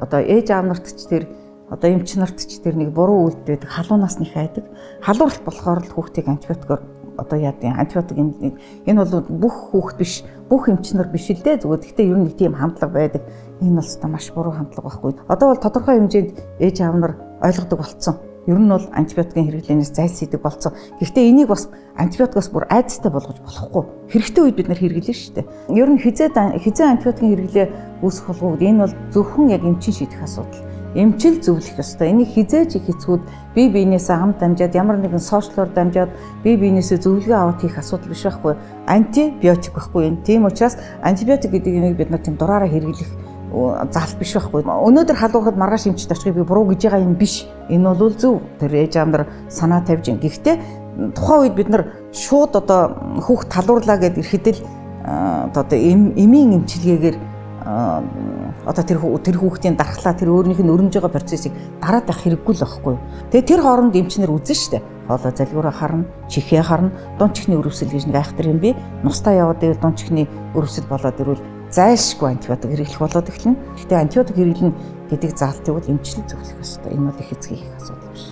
одоо ээж аав нарт ч тэр одоо эмч нарт ч тэр нэг буруу үйлдэл халуунаас нэг хайдаг. Халууралт болохоор л хүүхдийг антибиотикоор одоо яадын антибиотик энэ бол бүх хүүхд биш, бүх эмч нар биш л дээ. Зүгээр гэхдээ ер нь нэг тийм хандлага байдаг. Энэ бол та маш буруу хандлага байхгүй. Одоо бол тодорхой хэмжээнд ээж аав нар ойлгодог болцсон. Ер нь бол антибиотикийн хэрэглэнээс зайлсхийдэг болцсон. Гэхдээ энийг бас антибиотикоос бүр айдастай болгож болохгүй. Хэрэгтэй үед бид нар хэрэглэнэ шүү дээ. Ер нь хизээ антибиотикийн хэрэглээ үүсэх болгоод энэ бол зөвхөн яг эмчийн шийдэх асуудал. Эмчил зөвлөх ёстой. Энийг хизээж их хэцгүүд бие биенээсээ хамт дамжаад ямар нэгэн сошиалор дамжаад бие биенээсээ зөвлөгөө аваад хийх асуудал биш байхгүй. Антибиотик байхгүй юм. Тийм учраас антибиотик гэдэг юмыг бид нар тийм дураараа хэрэглэх заалт биш байхгүй. Өнөөдөр халуурахад маргааш эмчт очихыг би буруу гэж байгаа юм биш. Энэ бол зөв. Тэр ээж аав нар санаа тавьж ин. Гэхдээ тухайн үед бид нар шууд одоо хүүхд халуурлаа гэд ирэхэд л одоо эмийн эмчилгээгээр одоо тэр хүүхдийн дархлаа тэр өөрийнх нь өрнөж байгаа процессыг дараад байх хэрэггүй л байхгүй. Тэгээ тэр хооронд эмчнэр үзэн штэ. Хоолой залгиураа харна, чихээ харна, дунд чихний өрөвсөл гэж нэг айхтар юм би. Нустаа яваад ивэл дунд чихний өрөвсөл болоод ирвэл зайлшгүй антибиотик хэрэглэх болоод эхэлнэ. Гэхдээ антибиотик хэрэглэн гэдэг заалтыг бол эмчлэл зөвлөх ёстой. Энэ бол их эцгийн их асуудал биш.